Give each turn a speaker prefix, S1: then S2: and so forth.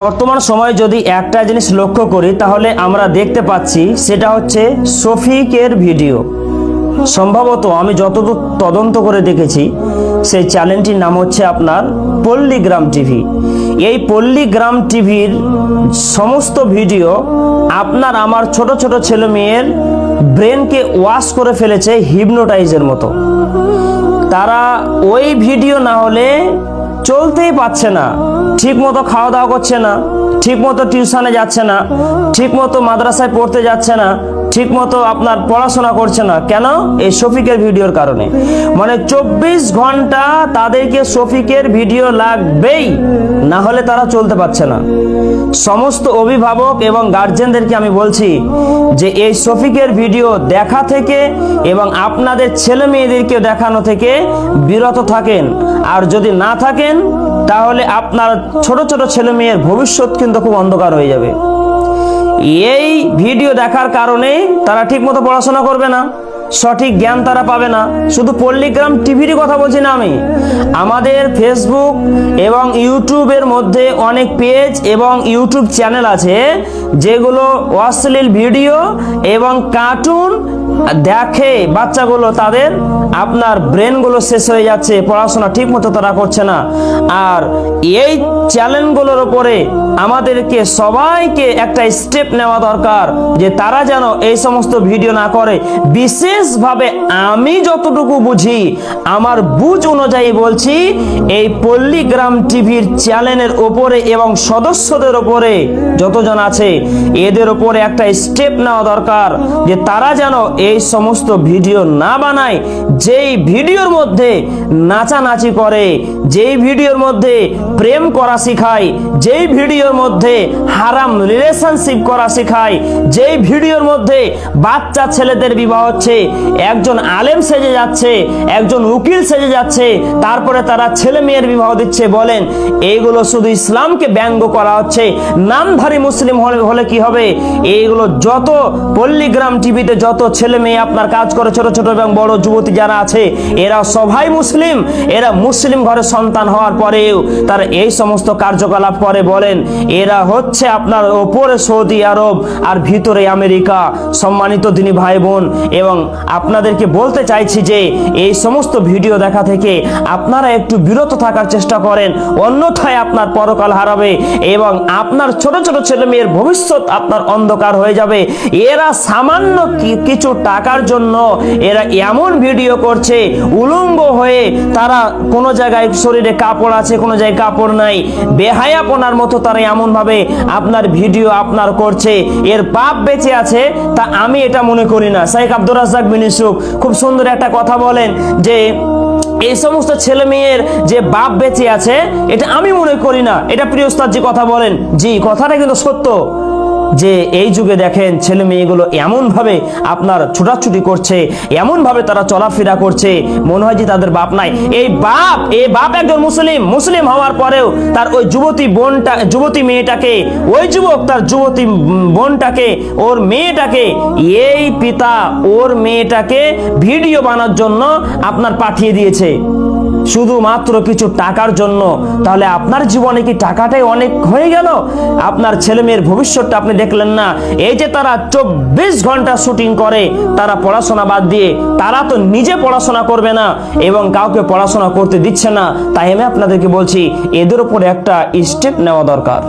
S1: বর্তমান সময়ে যদি একটা জিনিস লক্ষ্য করি তাহলে আমরা দেখতে পাচ্ছি সেটা হচ্ছে শফিকের ভিডিও। সম্ভবত আমি যতদূর তদন্ত করে দেখেছি সেই চ্যানেলটির নাম হচ্ছে আপনার পল্লীগ্রাম টিভি। এই পল্লীগ্রাম টিভির সমস্ত ভিডিও আপনার আমার ছোট ছোট ছেলে মেয়ের ব্রেনকে ওয়াশ করে ফেলেছে হিপনোটাইজের মতো। তারা ওই ভিডিও না হলে চলতেই পারছে না, ঠিক মতো খাওয়া দাওয়া করছে না, ঠিক মতো টিউশনে যাচ্ছে না, ঠিক মতো মাদ্রাসায় পড়তে যাচ্ছে না, ঠিক মতো আপনার পড়াশোনা করছে না। কেন? এই শফিকের ভিডিওর কারণে। মানে 24 ঘন্টা তাদেরকে শফিকের ভিডিও লাগবেই, না হলে তারা চলতে পারছে না। সমস্ত অভিভাবক এবং গার্জেনদেরকে আমি বলছি যে এই শফিকের ভিডিও দেখা থেকে এবং আপনাদের ছেলে মেয়েদেরকে দেখানো থেকে বিরত থাকেন। আর যদি না থাকেন তাহলে আপনার ছোট ছোট ছেলে মেয়ের ভবিষ্যৎ কিন্তু খুব অন্ধকার হয়ে যাবে। এই ভিডিও দেখার কারণে তারা ঠিকমতো পড়াশোনা করবে না, সঠিক জ্ঞান তারা পাবে না। শুধু পল্লীগ্রাম টিভিরই কথা বলছি না আমি, আমাদের ফেসবুক এবং ইউটিউবের মধ্যে অনেক পেজ এবং ইউটিউব চ্যানেল আছে যেগুলো অশ্লীল ভিডিও এবং কার্টুন দেখে বাচ্চাগুলো, তাদের আপনার ব্রেনগুলো শেষ হয়ে যাচ্ছে, পড়াশোনা ঠিক মতো তারা করছে না। আর এই চ্যানেলগুলোর উপরে আমাদেরকে সবাইকে একটা স্টেপ নেওয়া দরকার যে তারা যেন এই সমস্ত ভিডিও না করে। বিশেষভাবে আমি যতটুকু বুঝি, আমার বুঝ অনুযায়ী বলছি, এই পল্লীগ্রাম টিভির চ্যানেলের ওপরে এবং সদস্যদের ওপরে যতজন আছে এদের ওপরে একটা স্টেপ নেওয়া দরকার যে তারা যেন এই সমস্ত ভিডিও না বানায়। যেই ভিডিওর মধ্যে নাচানাচি করে, যেই ভিডিওর মধ্যে প্রেম করা শেখায়, যেই ভিডিওর মধ্যে হারাম রিলেশনশিপ করা শেখায়, যেই ভিডিওর মধ্যে বাচ্চা ছেলেদের বিবাহ হচ্ছে, একজন আলেম সেজে যাচ্ছে, একজন উকিল সেজে যাচ্ছে, তারপরে তারা ছেলে মেয়ের বিবাহ দিচ্ছে, বলেন এইগুলো শুধু ইসলামকে ব্যঙ্গ করা হচ্ছে। নামধারী মুসলিম হলে কি হবে? এইগুলো যত পল্লীগ্রাম টিভিতে যত ছেলে মেয়ে আপনার কাজ করে, ছোট ছোট এবং বড় যুবতী যারা আছে, এরা সবাই মুসলিম। এরা মুসলিম ঘরে সন্তান হওয়ার পরেও তারা এই সমস্ত কার্যকলাপ করে। বলেন এরা হচ্ছে আপনার ওপরে সৌদি আরব আর ভিতরে আমেরিকা। সম্মানিত দিনী ভাই বোন, এবং আপনাদেরকে বলতে চাইছি যে এই সমস্ত ভিডিও দেখা থেকে আপনারা একটু বিরত থাকার চেষ্টা করেন, অন্যথায় আপনার পরকাল হারাবে এবং আপনার ছোট ছোট ছেলে মেয়ের ভবিষ্যৎ আপনার অন্ধকার হয়ে যাবে। এরা সামান্য কিছু টাকার জন্য এরা এমন ভিডিও করছে উলঙ্গ হয়ে, তারা কোনো জায়গায় শরীরে কাপড় আছে, কোনো জায়গায় কাপড় নাই, বেহায়াপনার মতো তারা এমন ভাবে আপনার ভিডিও আপনার করছে। এর পাপ বেঁচে আছে তা আমি এটা মনে করি না। শেখ আব্দুর রাজ্জাক বিন ইউসুফ খুব সুন্দর একটা কথা বলেন যে এই সমস্ত ছেলে মেয়ের যে বাপ বেঁচে আছে এটা আমি মনে করি না। এটা প্রিয় উস্তাদজি কথা বলেন, জি কথাটা কিন্তু সত্য যে এই যুগে দেখেন ছেলে মেয়েগুলো এমন ভাবে আপনার ছুটাছুটি করছে, এমন ভাবে তারা চলাফেরা করছে, মনে হয় যে তাদের বাপ নাই। এই বাপ একজন মুসলিম হওয়ার পরেও তার ওই যুবতী মেয়েটাকে, ওই যুবক তার যুবতী বোনটাকে, ওর মেয়েটাকে, এই পিতা ওর মেয়েটাকে ভিডিও বানানোর জন্য আপনার পাঠিয়ে দিয়েছে শুধুমাত্র কিছু টাকার জন্য। তাহলে আপনার জীবনে কি টাকাটাই অনেক হয়ে গেল? আপনার ছেলে মেয়ের ভবিষ্যৎটা আপনি দেখলেন না। এই যে তারা 24 ঘন্টা শুটিং করে, তারা পড়াশোনা বাদ দিয়ে, তারা তো নিজে পড়াশোনা করবে না এবং কাউকে পড়াশোনা করতে দিচ্ছে না। তাই আমি আপনাদেরকে বলছি এদের উপরে একটা স্টেপ নেওয়া দরকার।